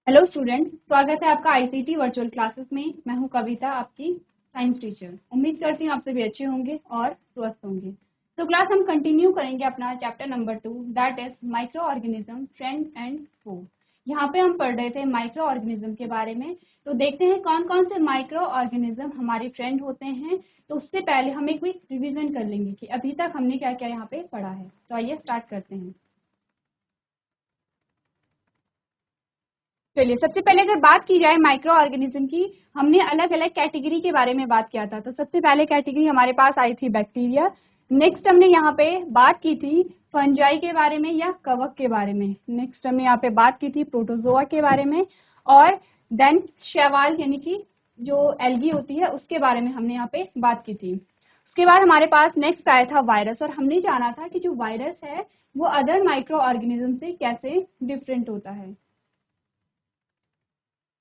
Hello student, स्वागत है आपका आईसीटी वर्चुअल क्लासेस में। मैं हूं कविता, आपकी साइंस टीचर। उम्मीद करती हूं आप सभी अच्छे होंगे और स्वस्थ होंगे। तो क्लास हम कंटिन्यू करेंगे अपना chapter number 2, that is microorganism friend and foe. यहाँ पे हम पढ़ रहे थे माइक्रो ऑर्गेनिज्म के बारे में। तो देखते हैं कौन कौन से माइक्रो ऑर्गेनिज्म हमारे फ्रेंड होते हैं। तो उससे पहले हम एक क्विक रिविजन कर लेंगे कि अभी तक हमने क्या क्या यहाँ पे पढ़ा है। तो आइए स्टार्ट करते हैं। चलिए, सबसे पहले अगर बात की जाए माइक्रो ऑर्गेनिज्म की, हमने अलग अलग कैटेगरी के बारे में बात किया था। तो सबसे पहले कैटेगरी हमारे पास आई थी बैक्टीरिया। नेक्स्ट हमने यहाँ पे बात की थी फंजाई के बारे में या कवक के बारे में। नेक्स्ट हमने यहाँ पे बात की थी प्रोटोजोआ के बारे में। और देन शैवाल यानी कि जो एल्गी होती है उसके बारे में हमने यहाँ पे बात की थी। उसके बाद हमारे पास नेक्स्ट आया था वायरस, और हमने जाना था कि जो वायरस है वो अदर माइक्रो ऑर्गेनिज्म से कैसे डिफरेंट होता है।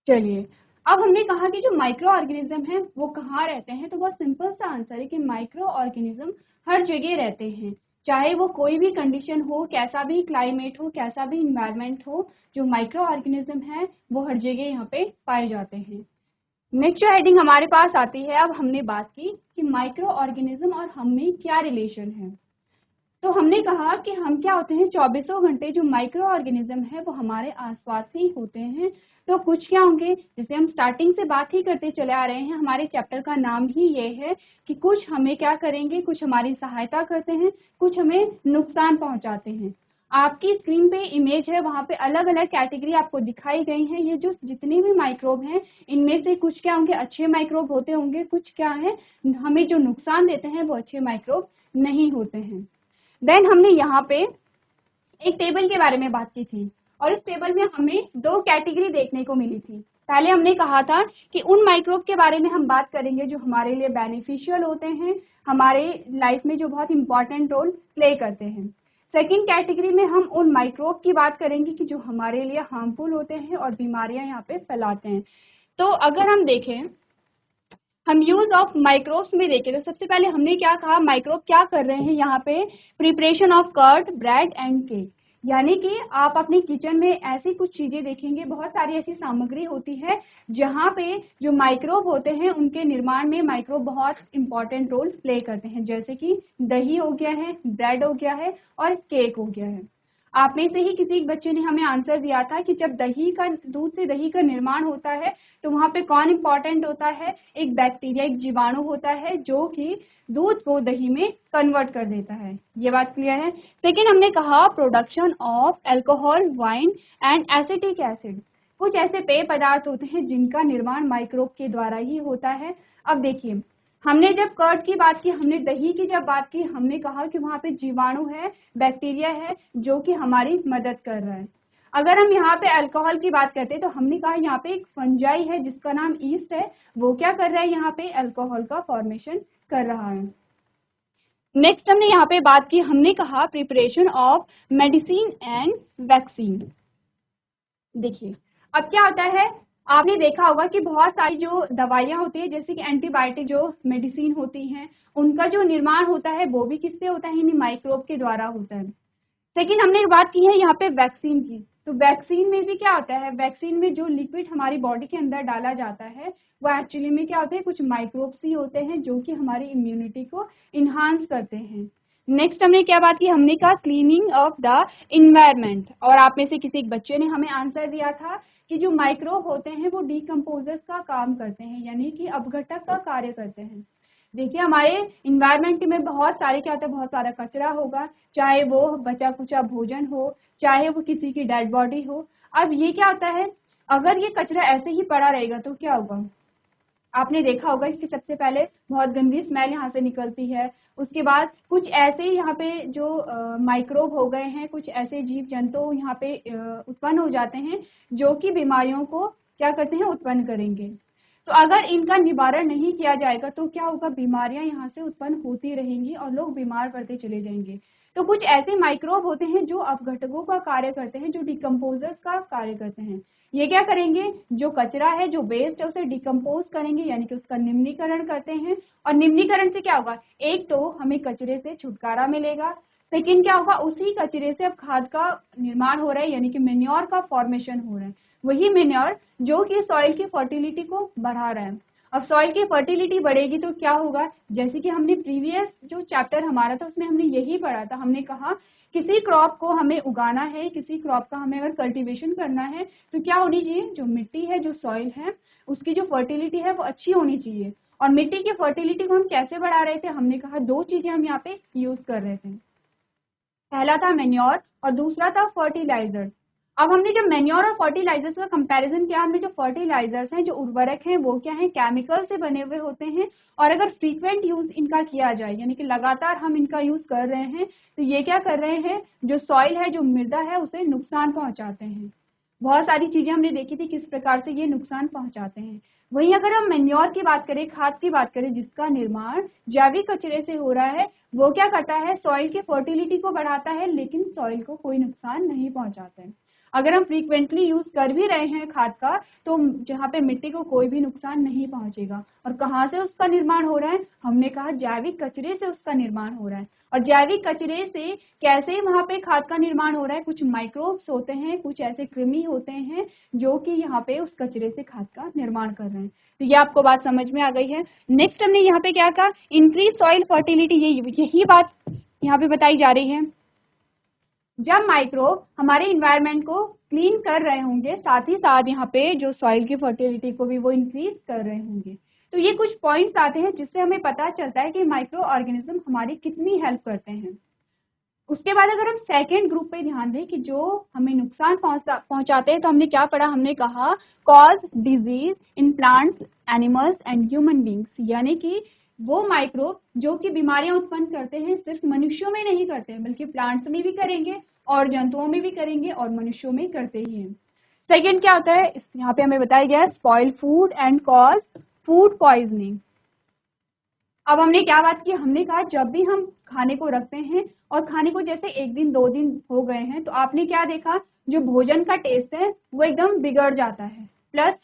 चलिए, अब हमने कहा कि जो माइक्रो ऑर्गेनिज्म है वो कहाँ रहते हैं। तो बहुत सिंपल सा आंसर है कि माइक्रो ऑर्गेनिज्म हर जगह रहते हैं, चाहे वो कोई भी कंडीशन हो, कैसा भी क्लाइमेट हो, कैसा भी इन्वायरमेंट हो। जो माइक्रो ऑर्गेनिज्म है वो हर जगह यहाँ पे पाए जाते हैं। नेक्स्ट जो हेडिंग हमारे पास आती है, अब हमने बात की कि माइक्रो ऑर्गेनिज्म और हम में क्या रिलेशन है। तो हमने कहा कि हम क्या होते हैं, चौबीसों घंटे जो माइक्रो ऑर्गेनिज्म है वो हमारे आसपास ही होते हैं। तो कुछ क्या होंगे, जैसे हम स्टार्टिंग से बात ही करते चले आ रहे हैं, हमारे चैप्टर का नाम ही ये है कि कुछ हमें क्या करेंगे, कुछ हमारी सहायता करते हैं, कुछ हमें नुकसान पहुंचाते हैं। आपकी स्क्रीन पे इमेज है, वहां पे अलग अलग कैटेगरी आपको दिखाई गई है। ये जो जितने भी माइक्रोब हैं इनमें से कुछ क्या होंगे, अच्छे माइक्रोब होते होंगे, कुछ क्या है हमें जो नुकसान देते हैं वो अच्छे माइक्रोब नहीं होते हैं। देन हमने यहाँ पे एक टेबल के बारे में बात की थी, और इस टेबल में हमें दो कैटेगरी देखने को मिली थी। पहले हमने कहा था कि उन माइक्रोब के बारे में हम बात करेंगे जो हमारे लिए बेनिफिशियल होते हैं, हमारे लाइफ में जो बहुत इंपॉर्टेंट रोल प्ले करते हैं। सेकेंड कैटेगरी में हम उन माइक्रोब की बात करेंगे कि जो हमारे लिए हार्मफुल होते हैं और बीमारियां यहाँ पे फैलाते हैं। तो अगर हम देखें, हम यूज ऑफ माइक्रोब्स में देखें, तो सबसे पहले हमने क्या कहा, माइक्रोब क्या कर रहे हैं यहाँ पे, preparation of curd, bread and cake. यानी कि आप अपने किचन में ऐसी कुछ चीजें देखेंगे, बहुत सारी ऐसी सामग्री होती है जहाँ पे जो माइक्रोब होते हैं उनके निर्माण में माइक्रोब बहुत इंपॉर्टेंट रोल प्ले करते हैं। जैसे कि दही हो गया है, ब्रेड हो गया है और केक हो गया है। आप में से ही किसी एक बच्चे ने हमें आंसर दिया था कि जब दही का, दूध से दही का निर्माण होता है तो वहां पे कौन इंपॉर्टेंट होता है, एक बैक्टीरिया, एक जीवाणु होता है जो कि दूध को दही में कन्वर्ट कर देता है। ये बात क्लियर है। सेकेंड हमने कहा production of alcohol, wine and acetic acid. कुछ ऐसे पेय पदार्थ होते हैं जिनका निर्माण माइक्रोब के द्वारा ही होता है। अब देखिए, हमने जब कर्ड की बात की, हमने दही की जब बात की, हमने कहा कि वहां पे जीवाणु है, बैक्टीरिया है जो कि हमारी मदद कर रहा है। अगर हम यहाँ पे अल्कोहल की बात करते हैं तो हमने कहा यहाँ पे एक फंजाई है जिसका नाम ईस्ट है, वो क्या कर रहा है, यहाँ पे अल्कोहल का फॉर्मेशन कर रहा है। नेक्स्ट हमने यहाँ पे बात की, हमने कहा preparation of medicine and vaccine. देखिए, अब क्या होता है, आपने देखा होगा कि बहुत सारी जो दवाइयाँ होती है, जैसे कि एंटीबायोटिक जो मेडिसिन होती हैं, उनका जो निर्माण होता है वो भी किससे होता है, माइक्रोब के द्वारा होता है। लेकिन हमने एक बात की है यहाँ पे वैक्सीन की। तो वैक्सीन में भी क्या होता है, वैक्सीन में जो लिक्विड हमारी बॉडी के अंदर डाला जाता है वो एक्चुअली में क्या होते हैं, कुछ माइक्रोब्स ही होते हैं जो कि हमारी इम्यूनिटी को इन्हांस करते हैं। नेक्स्ट हमने क्या बात की, हमने कहा क्लीनिंग ऑफ द इन्वायरमेंट। और आप में से किसी एक बच्चे ने हमें आंसर दिया था कि जो माइक्रोब होते हैं वो डिकम्पोजर्स का काम करते हैं, यानी कि अपघटक का कार्य करते हैं। देखिए, हमारे इन्वायरमेंट में बहुत सारे क्या होता है, बहुत सारा कचरा होगा, चाहे वो बचा कुचा भोजन हो, चाहे वो किसी की डेड बॉडी हो। अब ये क्या होता है, अगर ये कचरा ऐसे ही पड़ा रहेगा तो क्या होगा, आपने देखा होगा कि सबसे पहले बहुत गंदी स्मेल यहाँ से निकलती है। उसके बाद कुछ ऐसे यहाँ पे जो माइक्रोब हो गए हैं, कुछ ऐसे जीव जंतु यहाँ पे उत्पन्न हो जाते हैं जो कि बीमारियों को क्या करते हैं, उत्पन्न करेंगे। तो अगर इनका निवारण नहीं किया जाएगा तो क्या होगा, बीमारियां यहाँ से उत्पन्न होती रहेंगी और लोग बीमार पड़ते चले जाएंगे। तो कुछ ऐसे माइक्रोब होते हैं जो अपघटकों का कार्य करते हैं, जो डिकम्पोजर्स का कार्य करते हैं। ये क्या करेंगे, जो कचरा है, जो वेस्ट है, उसे डिकम्पोज करेंगे, यानी कि उसका निम्नीकरण करते हैं। और निम्नीकरण से क्या होगा, एक तो हमें कचरे से छुटकारा मिलेगा, सेकेंड क्या होगा, उसी कचरे से अब खाद का निर्माण हो रहा है, यानी कि मेन्योर का फॉर्मेशन हो रहा है। वही मेन्योर जो कि सॉइल की फर्टिलिटी को बढ़ा रहा है। अब सॉइल की फर्टिलिटी बढ़ेगी तो क्या होगा, जैसे कि हमने प्रीवियस जो चैप्टर हमारा था उसमें हमने यही पढ़ा था। हमने कहा किसी क्रॉप को हमें उगाना है, किसी क्रॉप का हमें अगर कल्टीवेशन करना है तो क्या होनी चाहिए, जो मिट्टी है, जो सॉइल है, उसकी जो फर्टिलिटी है वो अच्छी होनी चाहिए। और मिट्टी की फर्टिलिटी को हम कैसे बढ़ा रहे थे, हमने कहा दो चीजें हम यहाँ पे यूज कर रहे थे। पहला था मेन्योर और दूसरा था फर्टिलाइजर्स। अब हमने जब मेन्योर और फर्टिलाइजर्स का कंपैरिजन किया, हमने जो फर्टिलाइजर्स हैं, जो उर्वरक हैं, वो क्या हैं, केमिकल से बने हुए होते हैं। और अगर फ्रीक्वेंट यूज इनका किया जाए, यानी कि लगातार हम इनका यूज कर रहे हैं, तो ये क्या कर रहे हैं, जो सॉइल है, जो मृदा है, उसे नुकसान पहुंचाते हैं। बहुत सारी चीजें हमने देखी थी किस प्रकार से ये नुकसान पहुंचाते हैं। वहीं अगर हम मेन्योर की बात करें, खाद की बात करें, जिसका निर्माण जैविक कचरे से हो रहा है, वो क्या करता है, सॉइल की फर्टिलिटी को बढ़ाता है, लेकिन सॉइल को कोई नुकसान नहीं पहुंचाता है। अगर हम फ्रीक्वेंटली यूज कर भी रहे हैं खाद का, तो जहाँ पे मिट्टी को कोई भी नुकसान नहीं पहुंचेगा। और कहाँ से उसका निर्माण हो रहा है, हमने कहा जैविक कचरे से उसका निर्माण हो रहा है। और जैविक कचरे से कैसे वहां पे खाद का निर्माण हो रहा है, कुछ माइक्रोब्स होते हैं, कुछ ऐसे कृमि होते हैं जो कि यहाँ पे उस कचरे से खाद का निर्माण कर रहे हैं। तो ये आपको बात समझ में आ गई है। नेक्स्ट हमने यहाँ पे क्या कहा, इंक्रीज सॉइल फर्टिलिटी, यही बात यहाँ पे बताई जा रही है। जब माइक्रोब हमारे इन्वायरमेंट को क्लीन कर रहे होंगे, साथ ही साथ यहाँ पे जो सॉइल की फर्टिलिटी को भी वो इंक्रीज कर रहे होंगे। तो ये कुछ पॉइंट्स आते हैं जिससे हमें पता चलता है कि माइक्रो ऑर्गेनिज्म हमारी कितनी हेल्प करते हैं। उसके बाद अगर हम सेकेंड ग्रुप पे ध्यान दें कि जो हमें नुकसान पहुंचाते हैं, तो हमने क्या पढ़ा, हमने कहा cause disease in plants, animals and human beings, यानी कि वो माइक्रोब जो कि बीमारियां उत्पन्न करते हैं, सिर्फ मनुष्यों में नहीं करते हैं, बल्कि प्लांट्स में भी करेंगे और जंतुओं में भी करेंगे और मनुष्यों में करते ही हैं। सेकेंड क्या होता है, यहाँ पे हमें बताया गया है spoil food and cause food poisoning. अब हमने क्या बात की, हमने कहा जब भी हम खाने को रखते हैं और खाने को जैसे एक दिन दो दिन हो गए हैं, तो आपने क्या देखा, जो भोजन का टेस्ट है वो एकदम बिगड़ जाता है, प्लस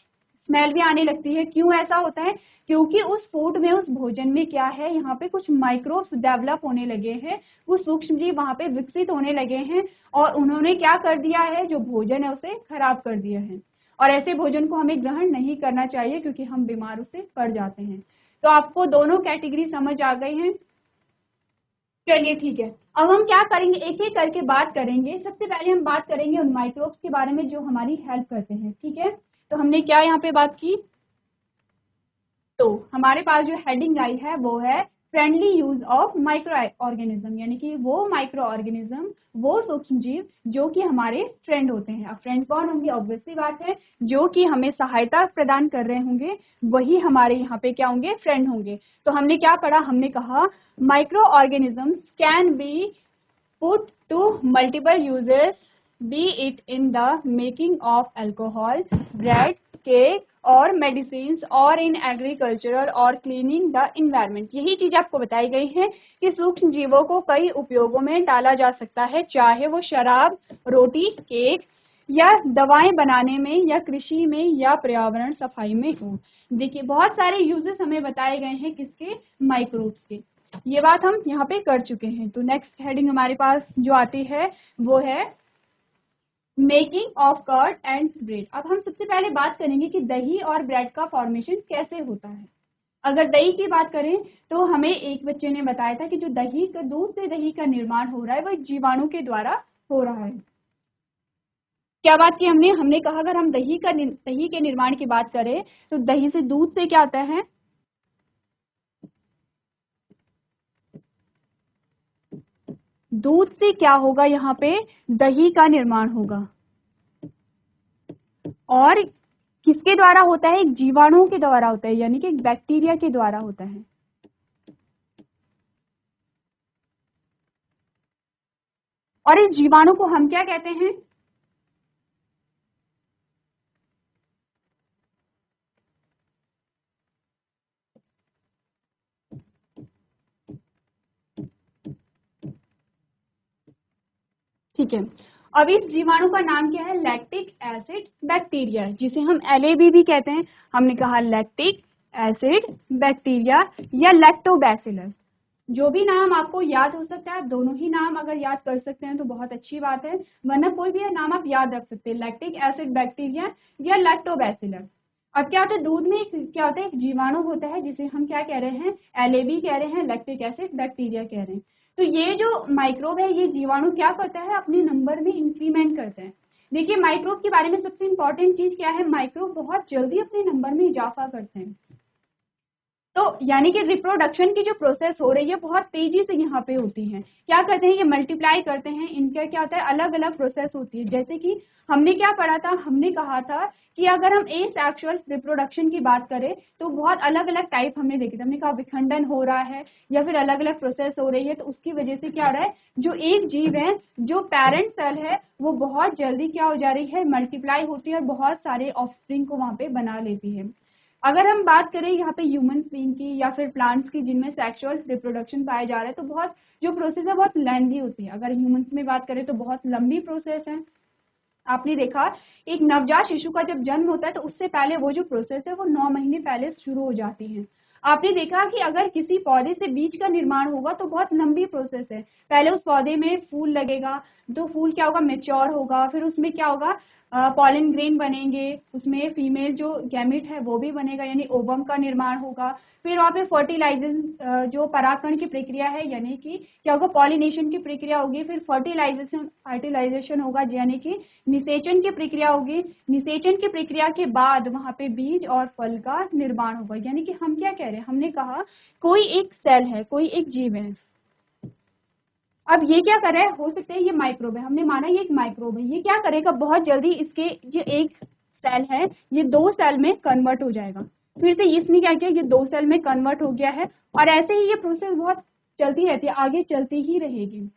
स्मेल भी आने लगती है। क्यों ऐसा होता है, क्योंकि उस फूड में, उस भोजन में क्या है, यहाँ पे कुछ माइक्रोब्स डेवलप होने लगे हैं, कुछ सूक्ष्म जीव वहां पे विकसित होने लगे हैं, और उन्होंने क्या कर दिया है, जो भोजन है उसे खराब कर दिया है। और ऐसे भोजन को हमें ग्रहण नहीं करना चाहिए, क्योंकि हम बीमार उससे पड़ जाते हैं। तो आपको दोनों कैटेगरी समझ आ गई हैं। चलिए ठीक है, अब हम क्या करेंगे, एक एक करके बात करेंगे। सबसे पहले हम बात करेंगे उन माइक्रोब्स के बारे में जो हमारी हेल्प करते हैं, ठीक है। तो हमने क्या यहाँ पे बात की, तो हमारे पास जो हेडिंग आई है वो है friendly use of micro organism, यानी कि वो माइक्रो ऑर्गेनिज्म, वो सूक्ष्म जीव जो कि हमारे फ्रेंड होते हैं। अब फ्रेंड कौन होंगे, ऑब्वियसली बात है, जो कि हमें सहायता प्रदान कर रहे होंगे, वही हमारे यहाँ पे क्या होंगे, फ्रेंड होंगे। तो हमने क्या पढ़ा, हमने कहा microorganisms can be put to multiple uses, be it in the making of alcohol, bread, cake और मेडिसिन, और इन एग्रीकल्चरल और क्लीनिंग द इन्वायरमेंट। यही चीज आपको बताई गई है कि सूक्ष्म जीवों को कई उपयोगों में डाला जा सकता है, चाहे वो शराब, रोटी, केक या दवाएं बनाने में या कृषि में या पर्यावरण सफाई में हो। देखिए बहुत सारे यूजेस हमें बताए गए हैं किसके, माइक्रोब्स के। ये बात हम यहाँ पे कर चुके हैं। तो नेक्स्ट हेडिंग हमारे पास जो आती है वो है making of curd and bread. अब हम सबसे पहले बात करेंगे कि दही और ब्रेड का फॉर्मेशन कैसे होता है। अगर दही की बात करें तो हमें एक बच्चे ने बताया था कि जो दही का, दूध से दही का निर्माण हो रहा है, वो जीवाणु के द्वारा हो रहा है। क्या बात की हमने, हमने कहा अगर हम दही के निर्माण की बात करें तो दही से, दूध से क्या होता है, दूध से क्या होगा, यहाँ पे दही का निर्माण होगा। और किसके द्वारा होता है, एक जीवाणु के द्वारा होता है, यानी कि एक बैक्टीरिया के द्वारा होता है। और इस जीवाणु को हम क्या कहते हैं, ठीक है। अब इस जीवाणु का नाम क्या है, लैक्टिक एसिड बैक्टीरिया, जिसे हम LAB भी कहते हैं। हमने कहा लैक्टिक एसिड बैक्टीरिया या लैक्टोबैसिलस। जो भी नाम आपको याद हो सकता है, आप दोनों ही नाम अगर याद कर सकते हैं तो बहुत अच्छी बात है, वरना कोई भी नाम आप याद रख सकते हैं, लैक्टिक एसिड बैक्टीरिया या लैक्टोबैसिलस। अब क्या होता है, दूध में क्या होता है, एक जीवाणु होता है जिसे हम क्या कह रहे हैं, एलएबी कह रहे हैं, लैक्टिक एसिड बैक्टीरिया कह रहे हैं। तो ये जो माइक्रोब है, ये जीवाणु क्या करता है, अपने नंबर में इंक्रीमेंट करता है। देखिए माइक्रोब के बारे में सबसे इंपॉर्टेंट चीज क्या है, माइक्रोब बहुत जल्दी अपने नंबर में इजाफा करते हैं। तो यानी कि रिप्रोडक्शन की जो प्रोसेस हो रही है बहुत तेजी से यहाँ पे होती है। क्या करते हैं, ये मल्टीप्लाई करते हैं, इनका क्या होता है, अलग अलग प्रोसेस होती है। जैसे कि हमने क्या पढ़ा था, हमने कहा था कि अगर हम एसेक्सुअल रिप्रोडक्शन की बात करें तो बहुत अलग अलग टाइप हमने देखे थे। हमने कहा विखंडन हो रहा है या फिर अलग अलग प्रोसेस हो रही है, तो उसकी वजह से क्या हो रहा है, जो एक जीव है, जो पेरेंट सेल है, वो बहुत जल्दी क्या हो जा रही है, मल्टीप्लाई होती है और बहुत सारे ऑफस्प्रिंग को वहां पे बना लेती है। अगर हम बात करें यहाँ पे ह्यूमन बीइंग की या फिर प्लांट्स की जिनमें सेक्सुअल रिप्रोडक्शन पाया जा रहा है, तो बहुत जो प्रोसेस है बहुत लेंथी होती है। अगर ह्यूमंस में बात करें तो बहुत लंबी प्रोसेस है। आपने देखा एक नवजात शिशु का जब जन्म होता है तो उससे पहले वो जो प्रोसेस है वो 9 महीने पहले शुरू हो जाती है। आपने देखा कि अगर किसी पौधे से बीज का निर्माण होगा तो बहुत लंबी प्रोसेस है। पहले उस पौधे में फूल लगेगा, तो फूल क्या होगा, मेच्योर होगा, फिर उसमें क्या होगा, पॉलन ग्रेन बनेंगे, उसमें फीमेल जो गैमेट है वो भी बनेगा, यानी ओवम का निर्माण होगा। फिर वहाँ पे फर्टिलाइजेशन जो परागकण की प्रक्रिया है, यानी कि क्या होगा, पॉलिनेशन की प्रक्रिया होगी। फिर फर्टिलाइजेशन होगा, यानी कि निषेचन की प्रक्रिया होगी। निषेचन की प्रक्रिया के बाद वहां पे बीज और फल का निर्माण होगा। यानी कि हम क्या कह रहे हैं, हमने कहा कोई एक सेल है, कोई एक जीव है। अब ये क्या कर रहा है, हो सकता है ये माइक्रोब है, हमने माना ये एक माइक्रोब है, ये क्या करेगा, बहुत जल्दी इसके ये एक सेल है, ये 2 सेल में कन्वर्ट हो जाएगा। फिर से इसने क्या किया, ये 2 सेल में कन्वर्ट हो गया है, और ऐसे ही ये प्रोसेस बहुत चलती रहती है, आगे चलती ही रहेगी।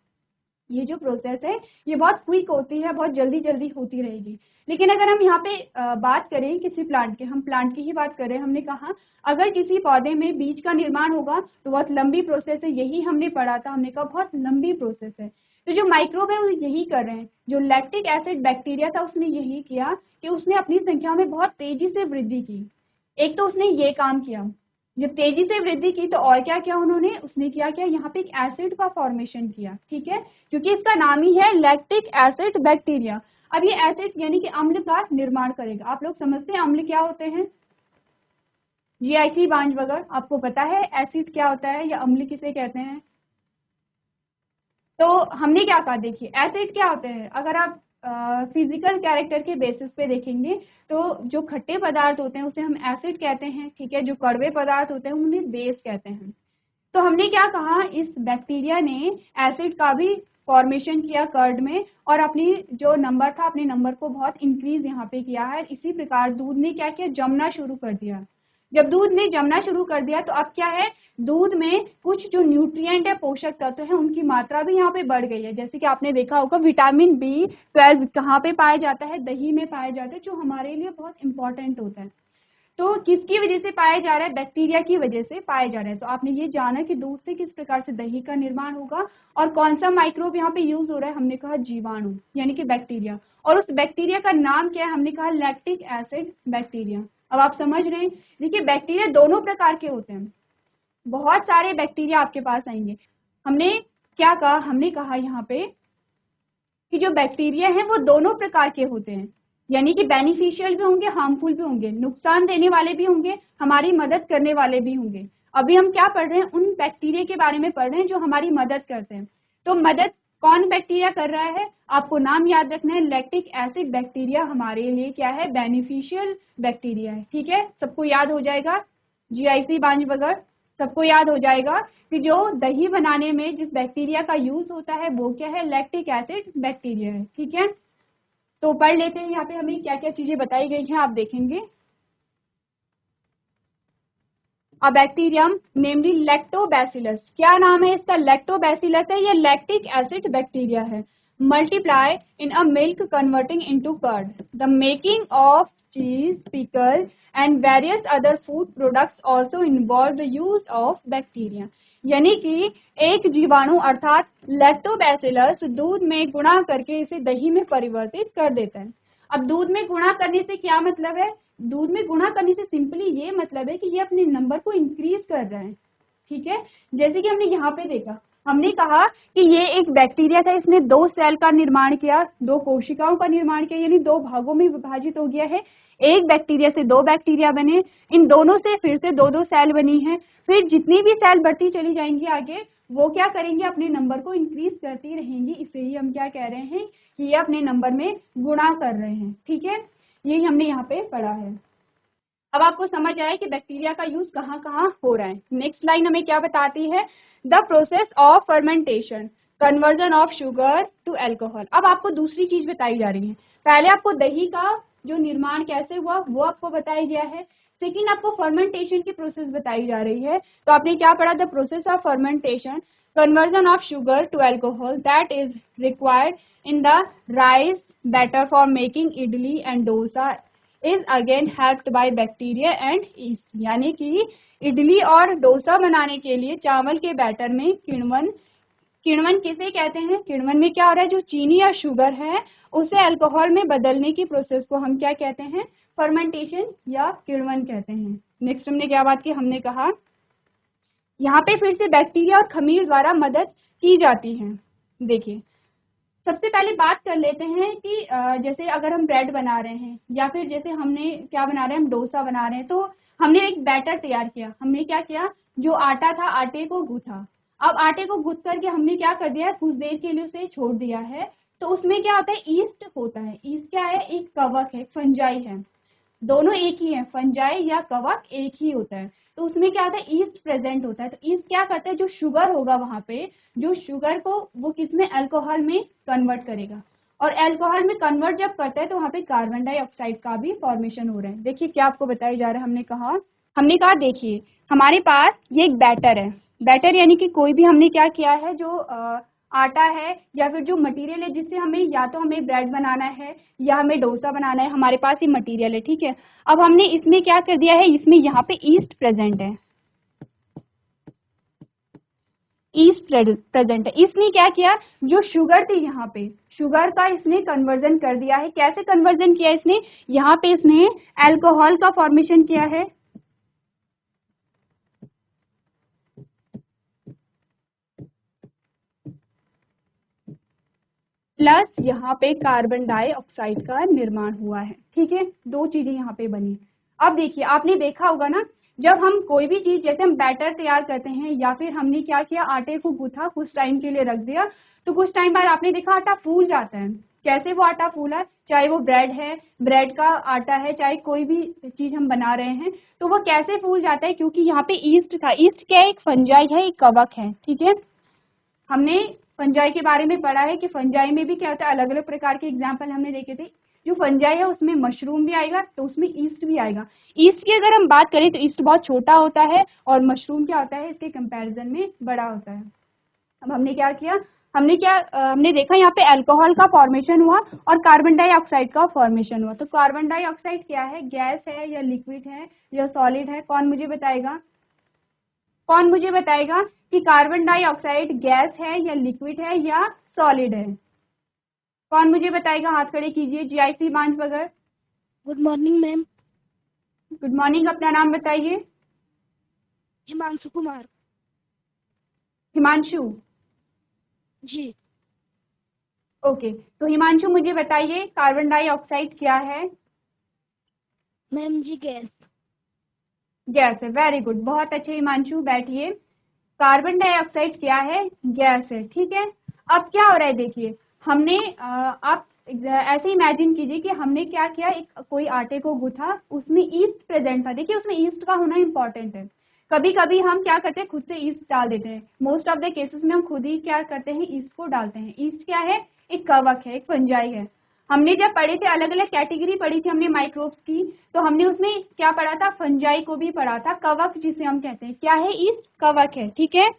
ये जो प्रोसेस है ये बहुत क्विक होती है, बहुत जल्दी जल्दी होती रहेगी। लेकिन अगर हम यहाँ पे बात करें किसी प्लांट के, हम प्लांट की ही बात करें, हमने कहा अगर किसी पौधे में बीज का निर्माण होगा तो बहुत लंबी प्रोसेस है, यही हमने पढ़ा था, हमने कहा बहुत लंबी प्रोसेस है। तो जो माइक्रोब है वो यही कर रहे हैं। जो लैक्टिक एसिड बैक्टीरिया था उसने यही किया कि उसने अपनी संख्या में बहुत तेजी से वृद्धि की। एक तो उसने ये काम किया, जब तेजी से वृद्धि की तो और क्या किया उन्होंने, उसने किया क्या, यहाँ पे एक एसिड का फॉर्मेशन किया, ठीक है, क्योंकि इसका नाम ही है लैक्टिक एसिड बैक्टीरिया। अब ये एसिड यानी कि अम्ल का निर्माण करेगा। आप लोग समझते हैं अम्ल क्या होते हैं, जीआईसी बांझ वगैरह, आपको पता है एसिड क्या होता है या अम्ल किसे कहते हैं। तो हमने क्या कहा, देखिए एसिड क्या होते हैं, अगर आप फिजिकल कैरेक्टर के बेसिस पे देखेंगे तो जो खट्टे पदार्थ होते हैं उसे हम एसिड कहते हैं, ठीक है, जो कड़वे पदार्थ होते हैं उन्हें बेस कहते हैं। तो हमने क्या कहा, इस बैक्टीरिया ने एसिड का भी फॉर्मेशन किया कर्ड में, और अपनी जो नंबर था अपने नंबर को बहुत इंक्रीज यहाँ पे किया है। इसी प्रकार दूध ने क्या किया, जमना शुरू कर दिया। जब दूध ने जमना शुरू कर दिया तो अब क्या है, दूध में कुछ जो न्यूट्रिएंट है, पोषक तत्व है, उनकी मात्रा भी यहाँ पे बढ़ गई है। जैसे कि आपने देखा होगा विटामिन B12 कहाँ पे पाया जाता है, दही में पाया जाता है, जो हमारे लिए बहुत इंपॉर्टेंट होता है। तो किसकी वजह से पाया जा रहा है, बैक्टीरिया की वजह से पाया जा रहा है। तो आपने ये जाना कि दूध से किस प्रकार से दही का निर्माण होगा, और कौन सा माइक्रोब यहाँ पे यूज हो रहा है, हमने कहा जीवाणु यानी कि बैक्टीरिया। और उस बैक्टीरिया का नाम क्या है, हमने कहा लैक्टिक एसिड बैक्टीरिया। अब आप समझ रहे हैं, देखिए बैक्टीरिया दोनों प्रकार के होते हैं, बहुत सारे बैक्टीरिया आपके पास आएंगे। हमने क्या कहा, हमने कहा यहाँ पे कि जो बैक्टीरिया है वो दोनों प्रकार के होते हैं, यानी कि बेनिफिशियल भी होंगे, हार्मफुल भी होंगे, नुकसान देने वाले भी होंगे, हमारी मदद करने वाले भी होंगे। अभी हम क्या पढ़ रहे हैं, उन बैक्टीरिया के बारे में पढ़ रहे हैं जो हमारी मदद करते हैं। तो मदद कौन बैक्टीरिया कर रहा है, आपको नाम याद रखना है, लैक्टिक एसिड बैक्टीरिया हमारे लिए क्या है, बेनिफिशियल बैक्टीरिया है, ठीक है, सबको याद हो जाएगा। जीआईसी बांझ वगैरह सबको याद हो जाएगा कि जो दही बनाने में जिस बैक्टीरिया का यूज होता है वो क्या है, लैक्टिक एसिड बैक्टीरिया है, ठीक है। तो पढ़ लेते हैं यहाँ पे हमें क्या क्या चीजें बताई गई हैं, आप देखेंगे। अ बैक्टीरियम नेमली लैक्टोबैसिलस, क्या नाम है इसका, लैक्टोबैसिलस है, ये लैक्टिक एसिड बैक्टीरिया है। Multiply in a milk converting into curd, the making of cheese, pickle and various other food products also involve the use of bacteria. यानी कि एक जीवाणु अर्थात लैक्टोबैसिलस दूध में गुणा करके इसे दही में परिवर्तित कर देता है। अब दूध में गुणा करने से क्या मतलब है, दूध में गुणा करने से सिंपली ये मतलब है कि ये अपने नंबर को इंक्रीज कर रहा है, ठीक है। जैसे कि हमने यहाँ पे देखा, हमने कहा कि ये एक बैक्टीरिया था, इसने 2 सेल का निर्माण किया, 2 कोशिकाओं का निर्माण किया, यानी 2 भागों में विभाजित हो गया है। एक बैक्टीरिया से 2 बैक्टीरिया बने, इन दोनों से फिर से 2-2 सेल बनी है। फिर जितनी भी सेल बढ़ती चली जाएंगी आगे, वो क्या करेंगे, अपने नंबर को इंक्रीज करती रहेंगी। इसे ही हम क्या कह रहे हैं कि ये अपने नंबर में गुणा कर रहे हैं। ठीक है, यही हमने यहाँ पे पढ़ा है। अब आपको समझ आया कि बैक्टीरिया का यूज कहाँ कहाँ हो रहा है। नेक्स्ट लाइन हमें क्या बताती है, the process of fermentation, conversion of sugar to alcohol. अब आपको दूसरी चीज बताई जा रही है। पहले आपको दही का जो निर्माण कैसे हुआ वो आपको बताया गया है, सेकेंड आपको फर्मेंटेशन की प्रोसेस बताई जा रही है। तो आपने क्या पढ़ा, the process of fermentation, conversion of sugar to alcohol that is required in the rice batter for making idli and dosa is again helped by bacteria and yeast. यानी कि इडली और डोसा बनाने के लिए चावल के बैटर में किण्वन, किण्वन किसे कहते हैं, किण्वन में क्या हो रहा है, जो चीनी या शुगर है उसे अल्कोहल में बदलने की प्रोसेस को हम क्या कहते हैं, फर्मेंटेशन या किण्वन कहते हैं। नेक्स्ट हमने क्या बात की, हमने कहा यहाँ पे फिर से बैक्टीरिया और खमीर द्वारा मदद की जाती है। देखिए, सबसे पहले बात कर लेते हैं कि जैसे अगर हम ब्रेड बना रहे हैं या फिर जैसे हमने क्या बना रहे हैं, हम डोसा बना रहे हैं, तो हमने एक बैटर तैयार किया। हमने क्या किया, जो आटा था आटे को गूथा। अब आटे को गूथ करके हमने क्या कर दिया, कुछ देर के लिए उसे छोड़ दिया है। तो उसमें क्या होता है, ईस्ट होता है। ईस्ट क्या है, एक कवक है, फंजाई है, दोनों एक ही है, फंजाई या कवक एक ही होता है। तो उसमें क्या होता है, ईस्ट प्रेजेंट होता है। तो ईस्ट क्या करता है, जो शुगर होगा वहां पे, जो शुगर को वो किसमें, अल्कोहल में कन्वर्ट करेगा। और अल्कोहल में कन्वर्ट जब करता है तो वहां पे कार्बन डाइऑक्साइड का भी फॉर्मेशन हो रहा है। देखिए क्या आपको बताया जा रहा है, हमने कहा देखिए हमारे पास ये एक बैटर है। बैटर यानी कि कोई भी हमने क्या किया है, जो आटा है या फिर जो मटेरियल है जिससे हमें, या तो हमें ब्रेड बनाना है या हमें डोसा बनाना है, हमारे पास ये मटेरियल है। ठीक है, अब हमने इसमें क्या कर दिया है, इसमें यहाँ पे ईस्ट प्रेजेंट है, ईस्ट प्रेजेंट है। इसने क्या किया, जो शुगर थी यहाँ पे, शुगर का इसने कन्वर्जन कर दिया है। कैसे कन्वर्जन किया इसने, यहाँ पे इसने अल्कोहल का फॉर्मेशन किया है, प्लस यहाँ पे कार्बन डाइऑक्साइड का निर्माण हुआ है। ठीक है, 2 चीजें यहाँ पे बनी। अब देखिए, आपने देखा होगा ना, जब हम कोई भी चीज, जैसे हम बैटर तैयार करते हैं या फिर हमने क्या किया, आटे को गूथा, कुछ टाइम के लिए रख दिया, तो कुछ टाइम बाद आपने देखा आटा फूल जाता है। कैसे वो आटा फूला, चाहे वो ब्रेड है, ब्रेड का आटा है, चाहे कोई भी चीज हम बना रहे हैं, तो वो कैसे फूल जाता है, क्योंकि यहाँ पे ईस्ट था। ईस्ट क्या है, एक फंजाई है, एक कवक है। ठीक है, हमने फंजाई के बारे में पढ़ा है कि फंजाई में भी क्या होता है, अलग अलग प्रकार के एग्जाम्पल हमने देखे थे। जो फंजाई है उसमें मशरूम भी आएगा, तो उसमें ईस्ट भी आएगा। ईस्ट की अगर हम बात करें तो ईस्ट बहुत छोटा होता है और मशरूम क्या होता है, इसके कंपैरिजन में बड़ा होता है। अब हमने क्या किया, हमने देखा यहाँ पे अल्कोहल का फॉर्मेशन हुआ और कार्बन डाइऑक्साइड का फॉर्मेशन हुआ। तो कार्बन डाइऑक्साइड क्या है, गैस है या लिक्विड है या सॉलिड है, कौन मुझे बताएगा कि कार्बन डाइऑक्साइड गैस है या लिक्विड है या सॉलिड है। कौन मुझे बताएगा, हाथ खड़े कीजिए। जीआईसी मांझ बगर। Good morning ma'am. Good morning, अपना नाम बताइए। हिमांशु कुमार। हिमांशु, जी ओके। तो हिमांशु मुझे बताइए, कार्बन डाइऑक्साइड क्या है। मैम जी गैस। गैस है, वेरी गुड, बहुत अच्छे हिमांशु, बैठिए। कार्बन डाइऑक्साइड क्या है, गैस है। ठीक है, अब क्या हो रहा है, देखिए हमने आप ऐसे इमेजिन कीजिए कि हमने क्या किया, एक कोई आटे को गूथा, उसमें ईस्ट प्रेजेंट था। देखिए उसमें ईस्ट का होना इंपॉर्टेंट है। कभी कभी हम क्या करते हैं, खुद से ईस्ट डाल देते हैं। मोस्ट ऑफ द केसेस में हम खुद ही क्या करते हैं, ईस्ट को डालते हैं। ईस्ट क्या है, एक कवक है, एक फंजाई है। हमने जब पढ़े थे, अलग अलग कैटेगरी पढ़ी थी हमने माइक्रोब्स की, तो हमने उसमें क्या पढ़ा था, फंजाई को भी पढ़ा था। कवक जिसे हम कहते हैं, क्या है, ईस्ट कवक है। ठीक है,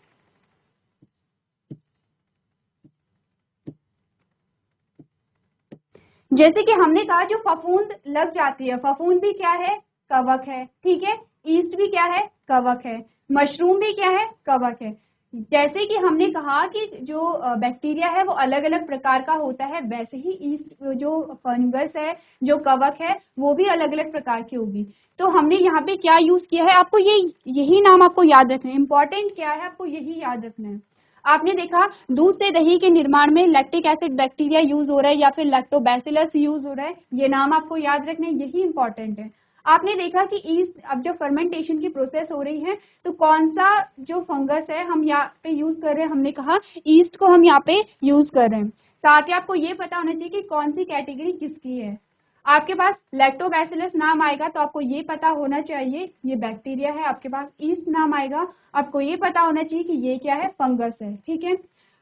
जैसे कि हमने कहा, जो फफूंद लग जाती है, फफूंद भी क्या है, कवक है। ठीक है, ईस्ट भी क्या है, कवक है। मशरूम भी क्या है, कवक है। जैसे कि हमने कहा कि जो बैक्टीरिया है वो अलग अलग प्रकार का होता है, वैसे ही ईस्ट जो फंगस है, जो कवक है, वो भी अलग अलग प्रकार की होगी। तो हमने यहाँ पे क्या यूज किया है, आपको यही नाम आपको याद रखना है। इंपॉर्टेंट क्या है, आपको यही याद रखना है। आपने देखा दूध से दही के निर्माण में लैक्टिक एसिड बैक्टीरिया यूज हो रहा है या फिर लैक्टोबैसिलस यूज हो रहा है, ये नाम आपको याद रखना है, यही इंपॉर्टेंट है। आपने देखा कि ईस्ट अब जब फर्मेंटेशन की प्रोसेस हो रही है तो कौन सा जो फंगस है हम यहाँ पे यूज कर रहे हैं, हमने कहा ईस्ट को हम यहाँ पे यूज कर रहे हैं। साथ ही आपको ये पता होना चाहिए कि कौन सी कैटेगरी किसकी है। आपके पास लैक्टोबैसिलस नाम आएगा तो आपको ये पता होना चाहिए ये बैक्टीरिया है, आपके पास ईस्ट नाम आएगा आपको ये पता होना चाहिए कि ये क्या है, फंगस है। ठीक है,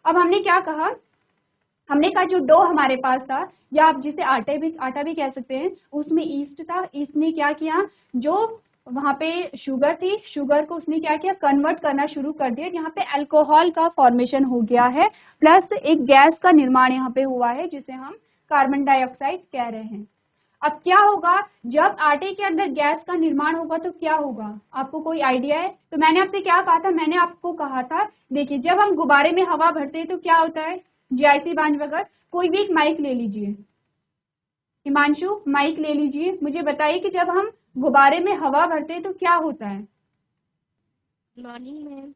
अब हमने क्या कहा, हमने कहा जो डो हमारे पास था, या आप जिसे आटा भी कह सकते हैं, उसमें ईस्ट था। ईस्ट ने क्या किया, जो वहां पे शुगर थी, शुगर को उसने क्या किया, कन्वर्ट करना शुरू कर दिया। यहाँ पे अल्कोहल का फॉर्मेशन हो गया है, प्लस एक गैस का निर्माण यहाँ पे हुआ है जिसे हम कार्बन डाइऑक्साइड कह रहे हैं। अब क्या होगा, जब आटे के अंदर गैस का निर्माण होगा तो क्या होगा, आपको कोई आइडिया है? तो मैंने आपसे क्या कहा था, मैंने आपको कहा था, देखिए जब हम गुब्बारे में हवा भरते हैं तो क्या होता है, जीआईसी बांझ वगैरह, कोई भी एक माइक ले लीजिए, हिमांशु माइक ले लीजिए, मुझे बताइए कि जब हम गुब्बारे में हवा भरते हैं तो क्या होता है। Morning ma'am.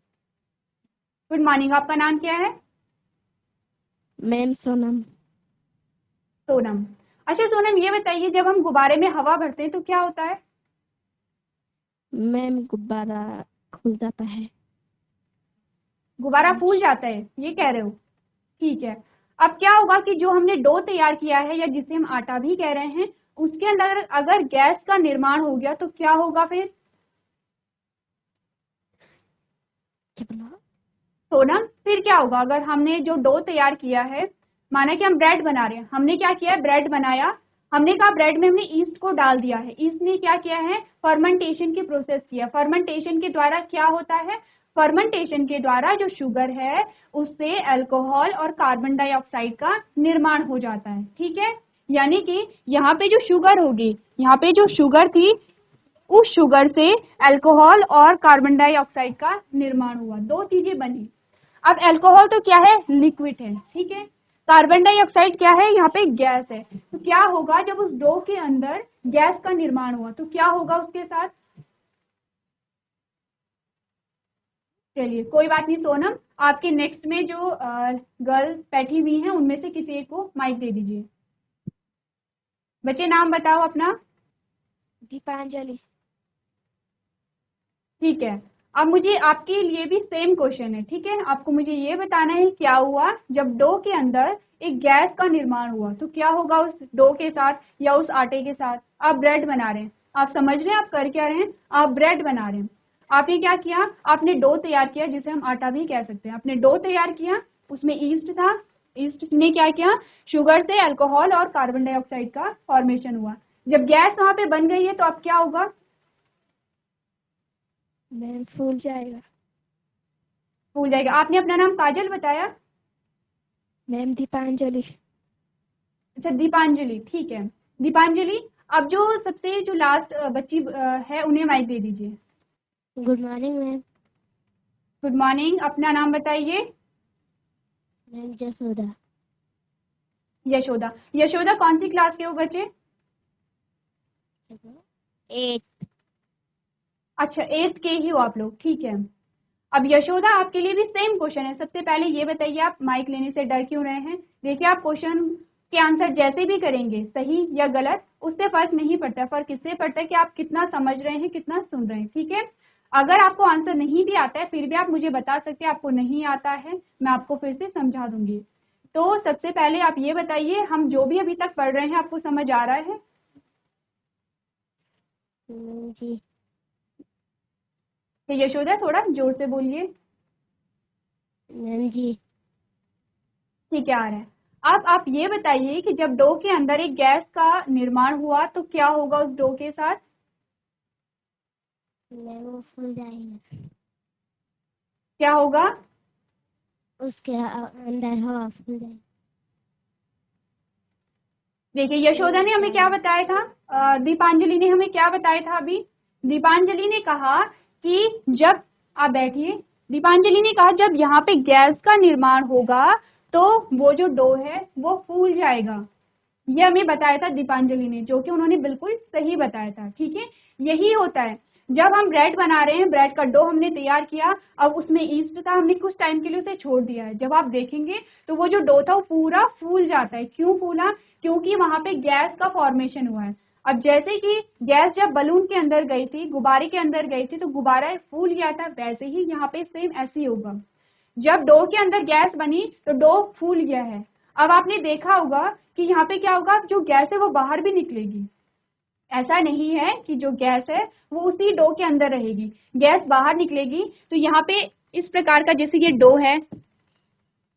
गुड मॉर्निंग, आपका नाम क्या है? मैम सोनम। सोनम। अच्छा सोनम, ये बताइए जब हम गुब्बारे में हवा भरते हैं तो क्या होता है? मैम गुब्बारा खुल जाता है। गुब्बारा फूल जाता है, ये कह रहे हो? ठीक है। अब क्या होगा कि जो हमने डो तैयार किया है या जिसे हम आटा भी कह रहे हैं, उसके अंदर अगर गैस का निर्माण हो गया तो क्या होगा फिर? क्या बोला? सोनम, फिर क्या होगा अगर हमने जो डो तैयार किया है, माना कि हम ब्रेड बना रहे हैं, हमने क्या किया है, ब्रेड बनाया, हमने कहा ब्रेड में हमने ईस्ट को डाल दिया है, ईस्ट ने क्या किया है, फर्मेंटेशन की प्रोसेस किया। फर्मेंटेशन के द्वारा क्या होता है, फर्मेंटेशन के द्वारा जो शुगर है उससे अल्कोहल और कार्बन डाइऑक्साइड का निर्माण हो जाता है। ठीक है, यानी कि यहाँ पे जो शुगर होगी, यहाँ पे जो शुगर थी, उस शुगर से अल्कोहल और कार्बन डाइऑक्साइड का निर्माण हुआ, दो चीजें बनी। अब अल्कोहल तो क्या है, लिक्विड है, ठीक है। कार्बन डाइऑक्साइड क्या है, यहाँ पे गैस है। तो क्या होगा जब उस डो के अंदर गैस का निर्माण हुआ तो क्या होगा उसके साथ? चलिए कोई बात नहीं सोनम, आपके नेक्स्ट में जो गर्ल बैठी हुई हैं उनमें से किसी एक को माइक दे दीजिए। बच्चे नाम बताओ अपना। दीपांजलि। ठीक है, अब मुझे आपके लिए भी सेम क्वेश्चन है, ठीक है। आपको मुझे ये बताना है क्या हुआ जब डो के अंदर एक गैस का निर्माण हुआ तो क्या होगा उस डो के साथ या उस आटे के साथ। आप ब्रेड बना रहे हैं, आप समझ रहे हैं आप कर क्या रहे हैं, आप ब्रेड बना रहे हैं। आपने क्या किया, आपने डो तैयार किया जिसे हम आटा भी कह सकते हैं। आपने डो तैयार किया, उसमें ईस्ट था, ईस्ट ने क्या किया, शुगर से अल्कोहल और कार्बन डाइऑक्साइड का फॉर्मेशन हुआ। जब गैस वहां पे बन गई है तो अब क्या होगा? मैम फूल जाएगा। फूल जाएगा। आपने अपना नाम काजल बताया? मैम दीपांजलि। अच्छा दीपांजलि, ठीक है। दीपांजलि, अब जो सबसे जो लास्ट बच्ची है उन्हें माइक दे दीजिए। Good morning ma'am. Good morning, अपना नाम बताइए। मैम जसोदा। यशोदा। यशोदा कौन सी क्लास के हो बच्चे? 8। अच्छा 8th के ही हो आप लोग, ठीक है। अब यशोदा आपके लिए भी सेम क्वेश्चन है। सबसे पहले ये बताइए आप माइक लेने से डर क्यों रहे हैं? देखिए आप क्वेश्चन के आंसर जैसे भी करेंगे, सही या गलत, उससे फर्क नहीं पड़ता। फर्क इससे पड़ता है कि आप कितना समझ रहे हैं, कितना सुन रहे हैं, ठीक है। अगर आपको आंसर नहीं भी आता है फिर भी आप मुझे बता सकते हैं आपको नहीं आता है, मैं आपको फिर से समझा दूंगी। तो सबसे पहले आप ये बताइए, हम जो भी अभी तक पढ़ रहे हैं आपको समझ आ रहा है? जी। तो यशोदा थोड़ा जोर से बोलिए। मैम जी। ठीक है, आ रहा है। अब आप ये बताइए कि जब डो के अंदर एक गैस का निर्माण हुआ तो क्या होगा उस डो के साथ? मैम वो फूल जाएगा। क्या होगा? उसके अंदर हवा फूल जाएगी। देखिए यशोदा ने हमें क्या बताया था, दीपांजलि ने हमें क्या बताया था अभी? दीपांजलि ने कहा कि जब, आप बैठिए, दीपांजलि ने कहा जब यहाँ पे गैस का निर्माण होगा तो वो जो डो है वो फूल जाएगा। ये हमें बताया था दीपांजलि ने, जो कि उन्होंने बिल्कुल सही बताया था। ठीक है, यही होता है जब हम ब्रेड बना रहे हैं, ब्रेड का डो हमने तैयार किया, अब उसमें ईस्ट था, हमने कुछ टाइम के लिए उसे छोड़ दिया है। जब आप देखेंगे तो वो जो डो था वो पूरा फूल जाता है। क्यों फूला? क्योंकि वहां पे गैस का फॉर्मेशन हुआ है। अब जैसे कि गैस जब बलून के अंदर गई थी, गुब्बारे के अंदर गई थी, तो गुब्बारा फूल गया था, वैसे ही यहाँ पे सेम ऐसे ही होगा। जब डो के अंदर गैस बनी तो डो फूल गया है। अब आपने देखा होगा कि यहाँ पे क्या होगा, जो गैस है वो बाहर भी निकलेगी। ऐसा नहीं है कि जो गैस है वो उसी डो के अंदर रहेगी, गैस बाहर निकलेगी। तो यहाँ पे इस प्रकार का, जैसे ये डो है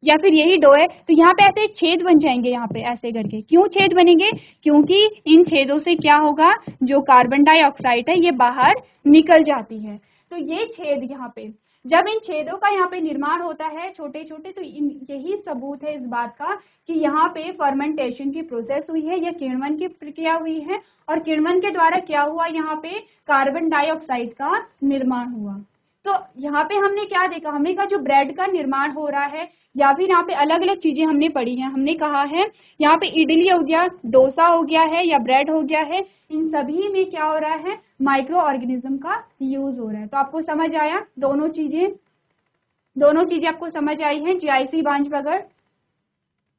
या फिर यही डो है, तो यहाँ पे ऐसे छेद बन जाएंगे यहाँ पे ऐसे करके। क्यों छेद बनेंगे? क्योंकि इन छेदों से क्या होगा, जो कार्बन डाइऑक्साइड है ये बाहर निकल जाती है। तो ये छेद यहाँ पे, जब इन छेदों का यहाँ पे निर्माण होता है छोटे छोटे, तो यही सबूत है इस बात का कि यहाँ पे फर्मेंटेशन की प्रोसेस हुई है या किण्वन की प्रक्रिया हुई है, और किण्वन के द्वारा क्या हुआ, यहाँ पे कार्बन डाइऑक्साइड का निर्माण हुआ। तो यहाँ पे हमने क्या देखा, हमने कहा जो ब्रेड का निर्माण हो रहा है, या फिर यहाँ पे अलग अलग चीजें हमने पढ़ी हैं। हमने कहा है यहाँ पे इडली हो गया, डोसा हो गया है, या ब्रेड हो गया है, इन सभी में क्या हो रहा है, माइक्रो ऑर्गेनिज्म का यूज हो रहा है। तो आपको समझ आया, दोनों चीजें आपको समझ आई हैं। जीआईसी बांझ बगड़,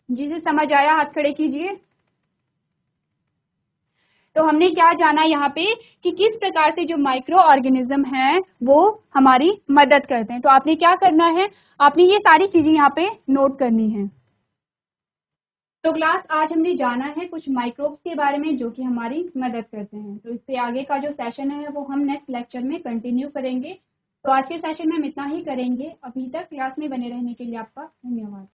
जिसे समझ आया हाथ खड़े कीजिए। तो हमने क्या जाना यहाँ पे कि किस प्रकार से जो माइक्रो ऑर्गेनिज्म है वो हमारी मदद करते हैं। तो आपने क्या करना है, आपने ये सारी चीजें यहाँ पे नोट करनी है। तो क्लास, आज हमने जाना है कुछ माइक्रोब्स के बारे में जो कि हमारी मदद करते हैं। तो इससे आगे का जो सेशन है वो हम नेक्स्ट लेक्चर में कंटिन्यू करेंगे। तो आज के सेशन में हम इतना ही करेंगे। अभी तक क्लास में बने रहने के लिए आपका धन्यवाद।